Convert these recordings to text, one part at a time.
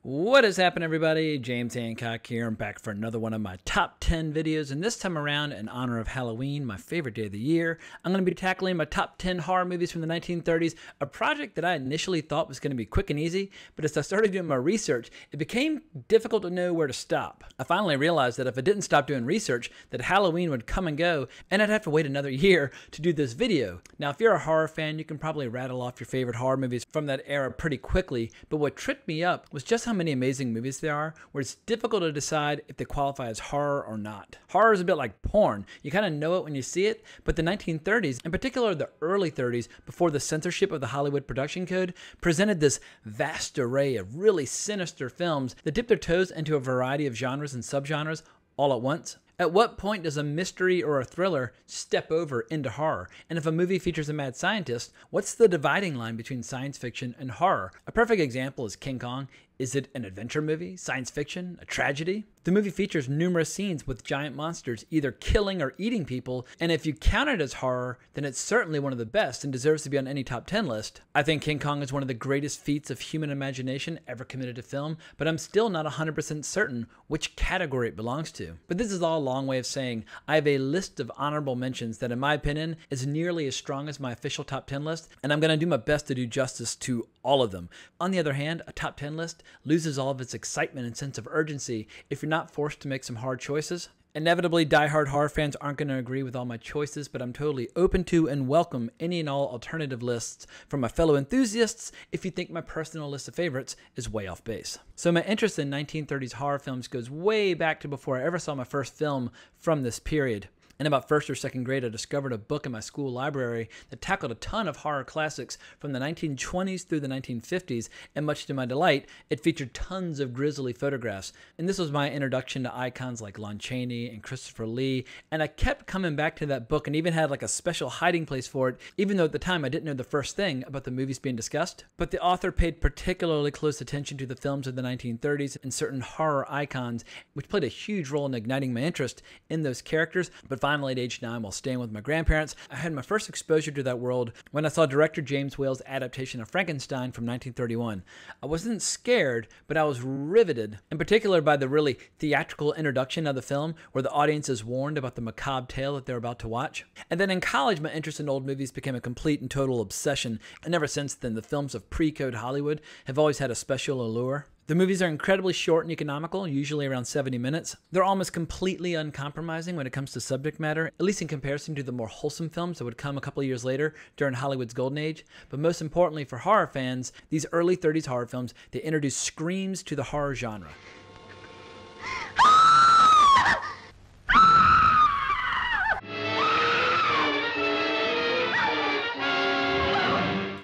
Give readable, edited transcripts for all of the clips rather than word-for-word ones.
What is happening, everybody? James Hancock here. I'm back for another one of my top 10 videos, and this time around, in honor of Halloween, my favorite day of the year, I'm going to be tackling my top 10 horror movies from the 1930s, a project that I initially thought was going to be quick and easy, but as I started doing my research, it became difficult to know where to stop. I finally realized that if I didn't stop doing research, that Halloween would come and go, and I'd have to wait another year to do this video. Now, if you're a horror fan, you can probably rattle off your favorite horror movies from that era pretty quickly, but what tripped me up was just how many amazing movies there are where it's difficult to decide if they qualify as horror or not. Horror is a bit like porn. You kind of know it when you see it, but the 1930s, in particular the early 30s, before the censorship of the Hollywood production code, presented this vast array of really sinister films that dipped their toes into a variety of genres and subgenres all at once. At what point does a mystery or a thriller step over into horror? And if a movie features a mad scientist, what's the dividing line between science fiction and horror? A perfect example is King Kong. Is it an adventure movie, science fiction, a tragedy? The movie features numerous scenes with giant monsters either killing or eating people, and if you count it as horror, then it's certainly one of the best and deserves to be on any top 10 list. I think King Kong is one of the greatest feats of human imagination ever committed to film, but I'm still not 100% certain which category it belongs to. But this is all a long way of saying I have a list of honorable mentions that in my opinion is nearly as strong as my official top 10 list, and I'm going to do my best to do justice to all of them. On the other hand, a top 10 list loses all of its excitement and sense of urgency if you're not forced to make some hard choices. Inevitably, diehard horror fans aren't going to agree with all my choices, but I'm totally open to and welcome any and all alternative lists from my fellow enthusiasts if you think my personal list of favorites is way off base. So my interest in 1930s horror films goes way back to before I ever saw my first film from this period. In about first or second grade, I discovered a book in my school library that tackled a ton of horror classics from the 1920s through the 1950s, and much to my delight, it featured tons of grisly photographs. And this was my introduction to icons like Lon Chaney and Christopher Lee, and I kept coming back to that book and even had like a special hiding place for it, even though at the time I didn't know the first thing about the movies being discussed. But the author paid particularly close attention to the films of the 1930s and certain horror icons, which played a huge role in igniting my interest in those characters. But finally, at age 9, while staying with my grandparents, I had my first exposure to that world when I saw director James Whale's adaptation of Frankenstein from 1931. I wasn't scared, but I was riveted, in particular by the really theatrical introduction of the film, where the audience is warned about the macabre tale that they're about to watch. And then in college, my interest in old movies became a complete and total obsession, and ever since then, the films of pre-code Hollywood have always had a special allure. The movies are incredibly short and economical, usually around 70 minutes. They're almost completely uncompromising when it comes to subject matter, at least in comparison to the more wholesome films that would come a couple of years later during Hollywood's golden age. But most importantly for horror fans, these early 30s horror films, they introduced screams to the horror genre.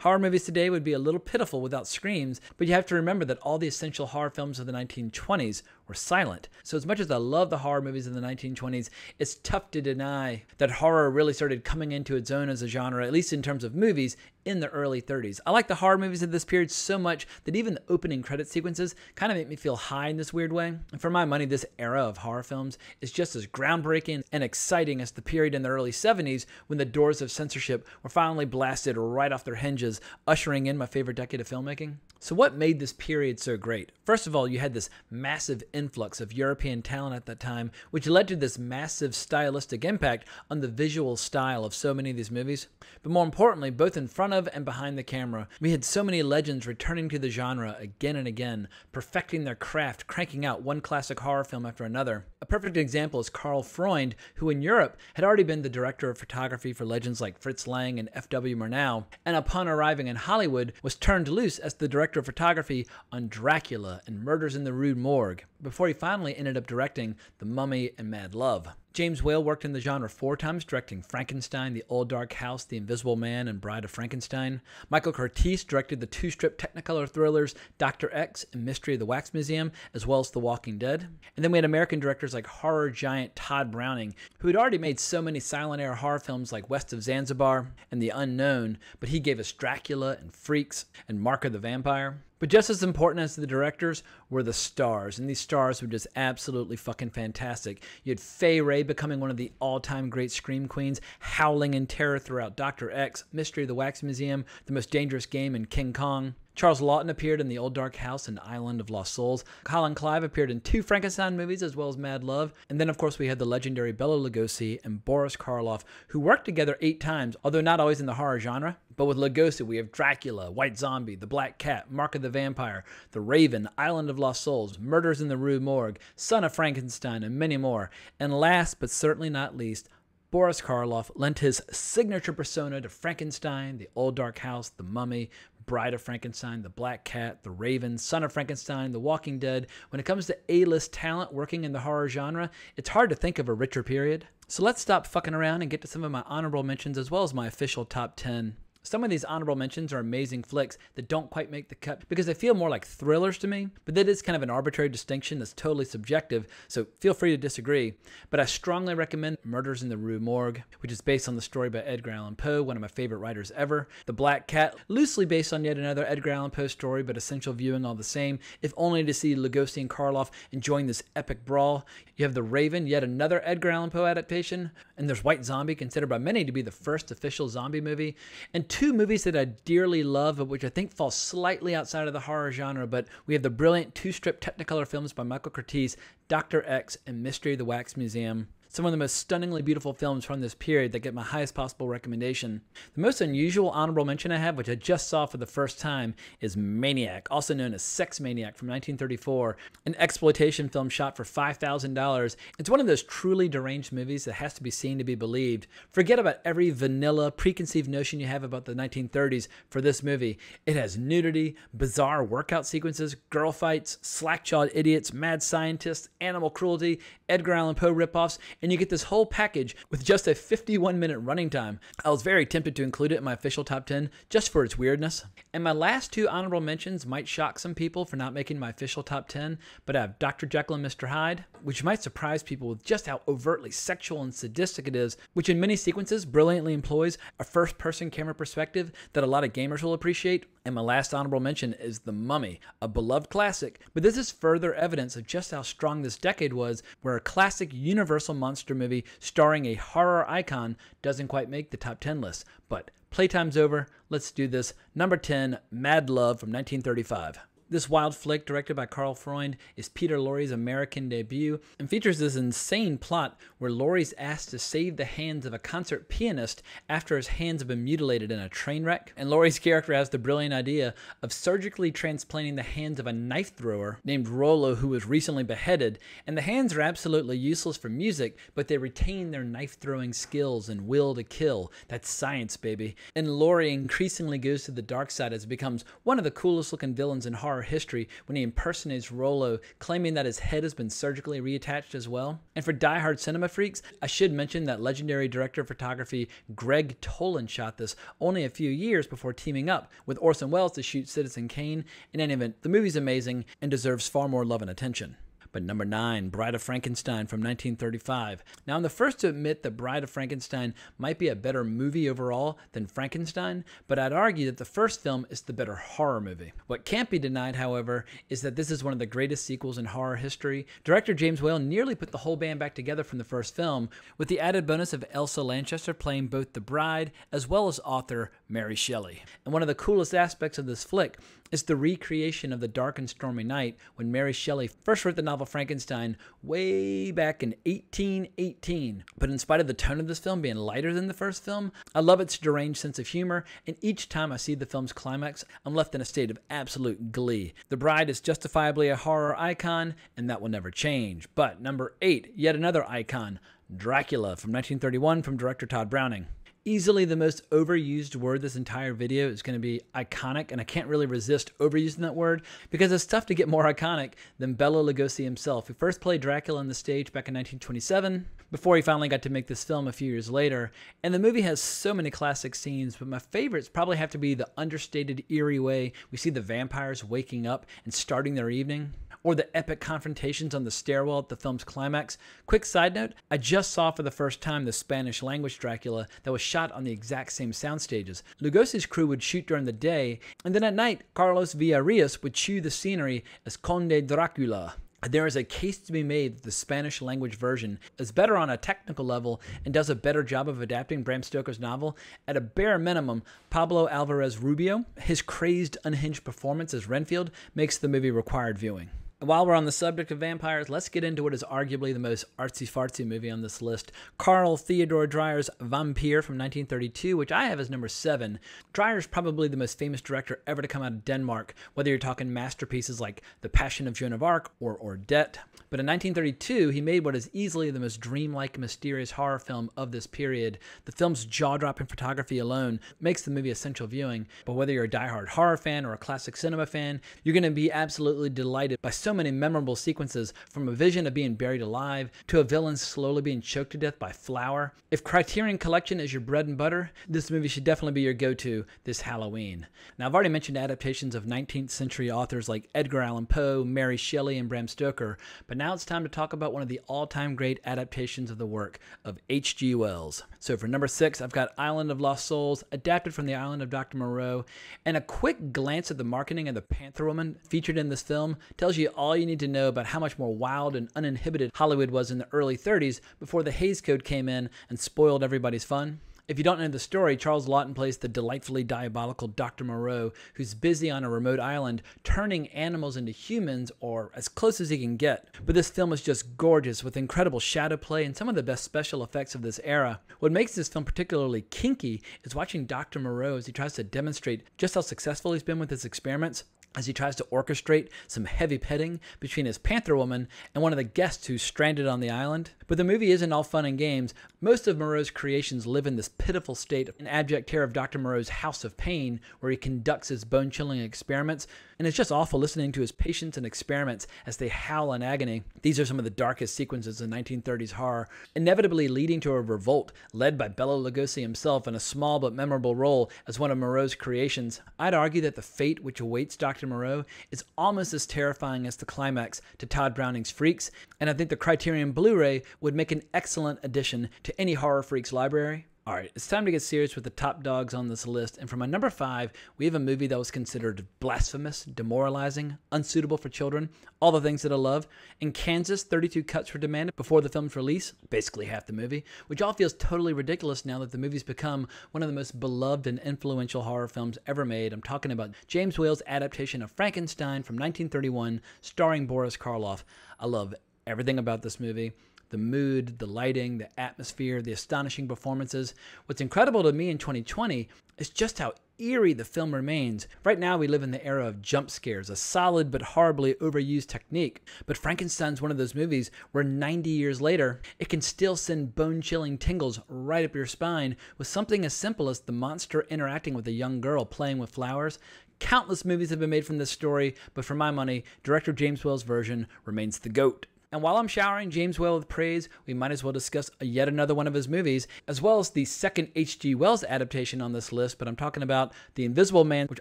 Horror movies today would be a little pitiful without screams, but you have to remember that all the essential horror films of the 1920s were silent. So as much as I love the horror movies of the 1920s, it's tough to deny that horror really started coming into its own as a genre, at least in terms of movies, in the early 30s. I like the horror movies of this period so much that even the opening credit sequences kind of make me feel high in this weird way. And for my money, this era of horror films is just as groundbreaking and exciting as the period in the early 70s when the doors of censorship were finally blasted right off their hinges, ushering in my favorite decade of filmmaking. So what made this period so great? First of all, you had this massive influx of European talent at that time, which led to this massive stylistic impact on the visual style of so many of these movies. But more importantly, both in front of and behind the camera, we had so many legends returning to the genre again and again, perfecting their craft, cranking out one classic horror film after another. A perfect example is Karl Freund, who in Europe had already been the director of photography for legends like Fritz Lang and F.W. Murnau, and upon arriving in Hollywood was turned loose as the director of photography on Dracula and Murders in the Rue Morgue, before he finally ended up directing The Mummy and Mad Love. James Whale worked in the genre 4 times, directing Frankenstein, The Old Dark House, The Invisible Man, and Bride of Frankenstein. Michael Curtiz directed the 2-strip Technicolor thrillers Dr. X and Mystery of the Wax Museum, as well as The Walking Dead. And then we had American directors like horror giant Todd Browning, who had already made so many silent-era horror films like West of Zanzibar and The Unknown, but he gave us Dracula and Freaks and Mark of the Vampire. But just as important as the directors were the stars, and these stars were just absolutely fucking fantastic. You had Fay Wray becoming one of the all-time great scream queens, howling in terror throughout Dr. X, Mystery of the Wax Museum, The Most Dangerous Game, and King Kong. Charles Lawton appeared in The Old Dark House and Island of Lost Souls. Colin Clive appeared in 2 Frankenstein movies as well as Mad Love. And then, of course, we had the legendary Bela Lugosi and Boris Karloff, who worked together 8 times, although not always in the horror genre. But with Lugosi, we have Dracula, White Zombie, The Black Cat, Mark of the Vampire, The Raven, Island of Lost Souls, Murders in the Rue Morgue, Son of Frankenstein, and many more. And last, but certainly not least, Boris Karloff lent his signature persona to Frankenstein, The Old Dark House, The Mummy, Bride of Frankenstein, The Black Cat, The Raven, Son of Frankenstein, The Walking Dead. When it comes to A-list talent working in the horror genre, it's hard to think of a richer period. So let's stop fucking around and get to some of my honorable mentions as well as my official top 10. Some of these honorable mentions are amazing flicks that don't quite make the cut because they feel more like thrillers to me, but that is kind of an arbitrary distinction that's totally subjective, so feel free to disagree. But I strongly recommend Murders in the Rue Morgue, which is based on the story by Edgar Allan Poe, one of my favorite writers ever. The Black Cat, loosely based on yet another Edgar Allan Poe story, but essential viewing all the same, if only to see Lugosi and Karloff enjoying this epic brawl. You have The Raven, yet another Edgar Allan Poe adaptation, and there's White Zombie, considered by many to be the first official zombie movie, and 2 movies that I dearly love, but which I think fall slightly outside of the horror genre, but we have the brilliant 2-strip Technicolor films by Michael Curtiz, Dr. X, and Mystery of the Wax Museum. Some of the most stunningly beautiful films from this period that get my highest possible recommendation. The most unusual honorable mention I have, which I just saw for the first time, is Maniac, also known as Sex Maniac from 1934, an exploitation film shot for $5,000. It's one of those truly deranged movies that has to be seen to be believed. Forget about every vanilla, preconceived notion you have about the 1930s for this movie. It has nudity, bizarre workout sequences, girl fights, slack-jawed idiots, mad scientists, animal cruelty, Edgar Allan Poe ripoffs, and you get this whole package with just a 51-minute running time. I was very tempted to include it in my official top 10 just for its weirdness. And my last 2 honorable mentions might shock some people for not making my official top 10, but I have Dr. Jekyll and Mr. Hyde, which might surprise people with just how overtly sexual and sadistic it is, which in many sequences brilliantly employs a first-person camera perspective that a lot of gamers will appreciate. And my last honorable mention is The Mummy, a beloved classic, but this is further evidence of just how strong this decade was, where a classic universal monster movie starring a horror icon doesn't quite make the top 10 list. But playtime's over, let's do this. Number 10, Mad Love from 1935. This wild flick, directed by Carl Freund, is Peter Lorre's American debut and features this insane plot where Lorre's asked to save the hands of a concert pianist after his hands have been mutilated in a train wreck. And Lorre's character has the brilliant idea of surgically transplanting the hands of a knife thrower named Rollo, who was recently beheaded. And the hands are absolutely useless for music, but they retain their knife throwing skills and will to kill. That's science, baby. And Lorre increasingly goes to the dark side as it becomes one of the coolest looking villains in horror history when he impersonates Rollo, claiming that his head has been surgically reattached as well. And for die-hard cinema freaks, I should mention that legendary director of photography Greg Toland shot this only a few years before teaming up with Orson Welles to shoot Citizen Kane. In any event, the movie's amazing and deserves far more love and attention. But number 9, Bride of Frankenstein from 1935. Now, I'm the first to admit that Bride of Frankenstein might be a better movie overall than Frankenstein, but I'd argue that the first film is the better horror movie. What can't be denied, however, is that this is one of the greatest sequels in horror history. Director James Whale nearly put the whole band back together from the first film, with the added bonus of Elsa Lanchester playing both the bride as well as author Mary Shelley. And one of the coolest aspects of this flick is the recreation of the dark and stormy night when Mary Shelley first wrote the novel Frankenstein way back in 1818. But in spite of the tone of this film being lighter than the first film, I love its deranged sense of humor, and each time I see the film's climax, I'm left in a state of absolute glee. The Bride is justifiably a horror icon, and that will never change. But number 8, yet another icon, Dracula from 1931 from director Todd Browning. Easily the most overused word this entire video is going to be iconic, and I can't really resist overusing that word because it's tough to get more iconic than Bela Lugosi himself, who first played Dracula on the stage back in 1927 before he finally got to make this film a few years later. And the movie has so many classic scenes, but my favorites probably have to be the understated, eerie way we see the vampires waking up and starting their evening, or the epic confrontations on the stairwell at the film's climax. Quick side note, I just saw for the first time the Spanish language Dracula that was shot on the exact same sound stages. Lugosi's crew would shoot during the day, and then at night, Carlos Villarreal would chew the scenery as Conde Dracula. There is a case to be made that the Spanish language version is better on a technical level and does a better job of adapting Bram Stoker's novel. At a bare minimum, Pablo Alvarez Rubio, his crazed, unhinged performance as Renfield makes the movie required viewing. While we're on the subject of vampires, let's get into what is arguably the most artsy-fartsy movie on this list. Carl Theodor Dreyer's VAMPYR from 1932, which I have as number 7. Dreyer is probably the most famous director ever to come out of Denmark, whether you're talking masterpieces like The Passion of Joan of Arc or Ordet. But in 1932, he made what is easily the most dreamlike, mysterious horror film of this period. The film's jaw-dropping photography alone makes the movie essential viewing, but whether you're a die-hard horror fan or a classic cinema fan, you're going to be absolutely delighted by so many memorable sequences, from a vision of being buried alive to a villain slowly being choked to death by flour. If Criterion Collection is your bread and butter, this movie should definitely be your go-to this Halloween. Now, I've already mentioned adaptations of 19th century authors like Edgar Allan Poe, Mary Shelley, and Bram Stoker, but now it's time to talk about one of the all-time great adaptations of the work of H.G. Wells. So for number 6, I've got Island of Lost Souls, adapted from the Island of Dr. Moreau, and a quick glance at the marketing of the Panther Woman featured in this film tells you all you need to know about how much more wild and uninhibited Hollywood was in the early 30s before the Hays Code came in and spoiled everybody's fun. If you don't know the story, Charles Laughton plays the delightfully diabolical Dr. Moreau, who's busy on a remote island turning animals into humans, or as close as he can get. But this film is just gorgeous, with incredible shadow play and some of the best special effects of this era. What makes this film particularly kinky is watching Dr. Moreau as he tries to demonstrate just how successful he's been with his experiments, as he tries to orchestrate some heavy petting between his Panther Woman and one of the guests who's stranded on the island. But the movie isn't all fun and games. Most of Moreau's creations live in this pitiful state in abject terror of Dr. Moreau's House of Pain, where he conducts his bone-chilling experiments, and it's just awful listening to his patients and experiments as they howl in agony. These are some of the darkest sequences in 1930s horror, inevitably leading to a revolt led by Bela Lugosi himself in a small but memorable role as one of Moreau's creations. I'd argue that the fate which awaits Dr. Moreau is almost as terrifying as the climax to Todd Browning's Freaks, and I think the Criterion Blu-ray would make an excellent addition to any horror freaks library. Alright, it's time to get serious with the top dogs on this list, and for my number 5, we have a movie that was considered blasphemous, demoralizing, unsuitable for children, all the things that I love. In Kansas, 32 cuts were demanded before the film's release, basically half the movie, which all feels totally ridiculous now that the movie's become one of the most beloved and influential horror films ever made. I'm talking about James Whale's adaptation of Frankenstein from 1931, starring Boris Karloff. I love everything about this movie. The mood, the lighting, the atmosphere, the astonishing performances. What's incredible to me in 2020 is just how eerie the film remains. Right now we live in the era of jump scares, a solid but horribly overused technique. But Frankenstein's one of those movies where 90 years later, it can still send bone-chilling tingles right up your spine with something as simple as the monster interacting with a young girl playing with flowers. Countless movies have been made from this story, but for my money, director James Whale's version remains the GOAT. And while I'm showering James Whale with praise, we might as well discuss yet another one of his movies, as well as the second H.G. Wells adaptation on this list, but I'm talking about The Invisible Man, which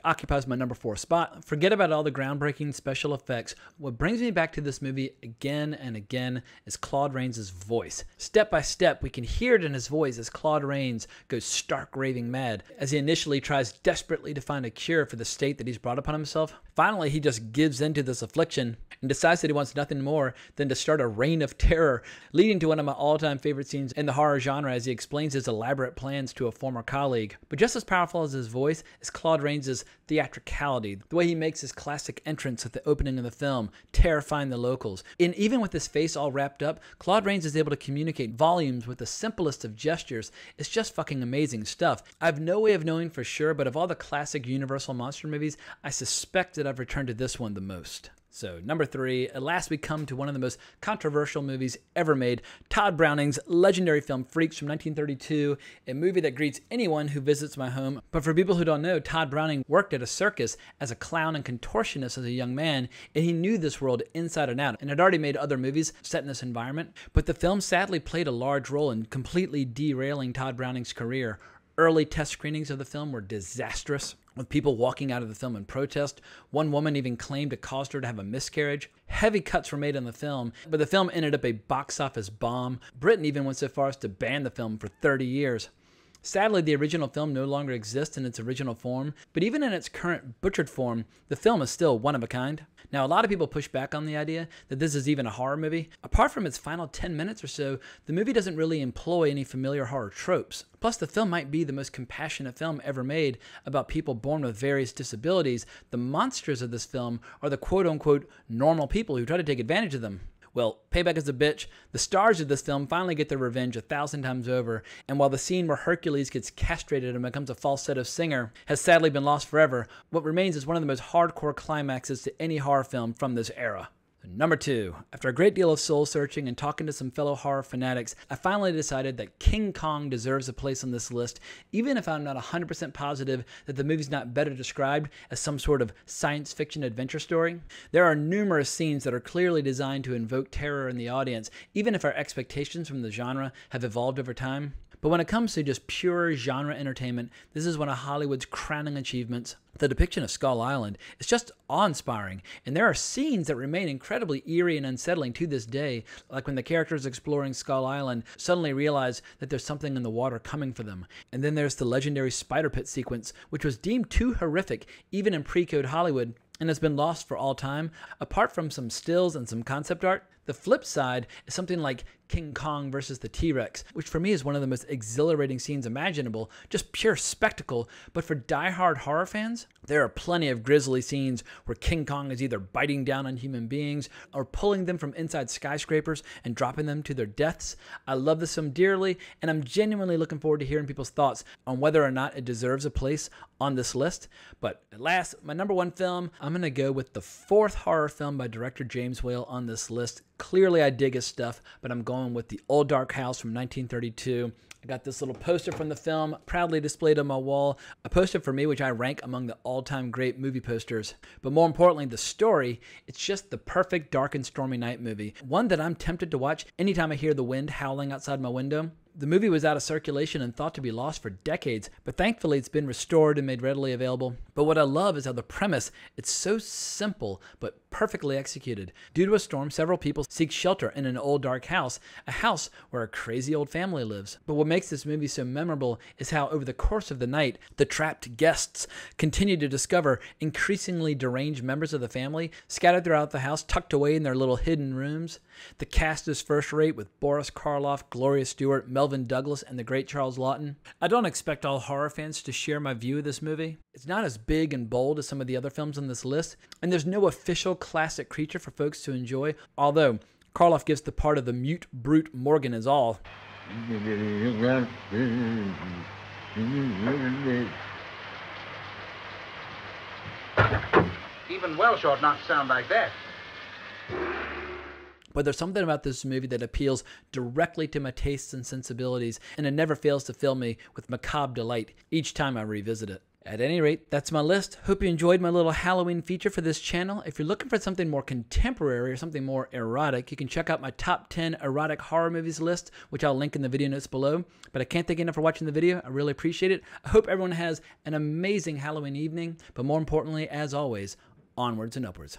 occupies my number 4 spot. Forget about all the groundbreaking special effects. What brings me back to this movie again and again is Claude Rains' voice. Step by step, we can hear it in his voice as Claude Rains goes stark raving mad, as he initially tries desperately to find a cure for the state that he's brought upon himself. Finally, he just gives into this affliction and decides that he wants nothing more than to start a reign of terror, leading to one of my all-time favorite scenes in the horror genre as he explains his elaborate plans to a former colleague. But just as powerful as his voice is Claude Rains' theatricality, the way he makes his classic entrance at the opening of the film, terrifying the locals. And even with his face all wrapped up, Claude Rains is able to communicate volumes with the simplest of gestures. It's just fucking amazing stuff. I have no way of knowing for sure, but of all the classic Universal monster movies, I suspect that I've returned to this one the most. So, number 3, at last we come to one of the most controversial movies ever made, Todd Browning's legendary film Freaks from 1932, a movie that greets anyone who visits my home. But for people who don't know, Todd Browning worked at a circus as a clown and contortionist as a young man, and he knew this world inside and out, and had already made other movies set in this environment. But the film sadly played a large role in completely derailing Todd Browning's career. Early test screenings of the film were disastrous, with people walking out of the film in protest. One woman even claimed it caused her to have a miscarriage. Heavy cuts were made on the film, but the film ended up a box office bomb. Britain even went so far as to ban the film for 30 years. Sadly, the original film no longer exists in its original form, but even in its current butchered form, the film is still one of a kind. Now, a lot of people push back on the idea that this is even a horror movie. Apart from its final 10 minutes or so, the movie doesn't really employ any familiar horror tropes. Plus, the film might be the most compassionate film ever made about people born with various disabilities. The monsters of this film are the quote-unquote normal people who try to take advantage of them. Well, payback is a bitch. The stars of this film finally get their revenge 1,000 times over, and while the scene where Hercules gets castrated and becomes a falsetto singer has sadly been lost forever, what remains is one of the most hardcore climaxes to any horror film from this era. Number 2. After a great deal of soul searching and talking to some fellow horror fanatics, I finally decided that King Kong deserves a place on this list, even if I'm not 100% positive that the movie's not better described as some sort of science fiction adventure story. There are numerous scenes that are clearly designed to invoke terror in the audience, even if our expectations from the genre have evolved over time. But when it comes to just pure genre entertainment, this is one of Hollywood's crowning achievements. The depiction of Skull Island is just awe-inspiring, and there are scenes that remain incredibly eerie and unsettling to this day, like when the characters exploring Skull Island suddenly realize that there's something in the water coming for them. And then there's the legendary spider pit sequence, which was deemed too horrific even in pre-code Hollywood, and has been lost for all time. Apart from some stills and some concept art, the flip side is something like King Kong versus the T-Rex, which for me is one of the most exhilarating scenes imaginable, just pure spectacle. But for die-hard horror fans, there are plenty of grisly scenes where King Kong is either biting down on human beings or pulling them from inside skyscrapers and dropping them to their deaths. I love this film dearly, and I'm genuinely looking forward to hearing people's thoughts on whether or not it deserves a place on this list. But at last, my number 1 film, I'm going to go with the 4th horror film by director James Whale on this list. Clearly I dig his stuff, but I'm going with The Old Dark House from 1932. I got this little poster from the film proudly displayed on my wall, a poster for me which I rank among the all-time great movie posters. But more importantly, the story, it's just the perfect dark and stormy night movie, one that I'm tempted to watch anytime I hear the wind howling outside my window. The movie was out of circulation and thought to be lost for decades, but thankfully it's been restored and made readily available. But what I love is how the premise, it's so simple but perfectly executed. Due to a storm, several people seek shelter in an old dark house, a house where a crazy old family lives. But what makes this movie so memorable is how over the course of the night, the trapped guests continue to discover increasingly deranged members of the family scattered throughout the house, tucked away in their little hidden rooms. The cast is first rate with Boris Karloff, Gloria Stewart, Melvin Douglas, and the great Charles Laughton. I don't expect all horror fans to share my view of this movie. It's not as big and bold as some of the other films on this list, and there's no official classic creature for folks to enjoy, although Karloff gives the part of the mute brute Morgan his all. Even Welsh ought not to sound like that. But there's something about this movie that appeals directly to my tastes and sensibilities, and it never fails to fill me with macabre delight each time I revisit it. At any rate, that's my list. Hope you enjoyed my little Halloween feature for this channel. If you're looking for something more contemporary or something more erotic, you can check out my top 10 erotic horror movies list, which I'll link in the video notes below. But I can't thank you enough for watching the video. I really appreciate it. I hope everyone has an amazing Halloween evening, but more importantly, as always, onwards and upwards.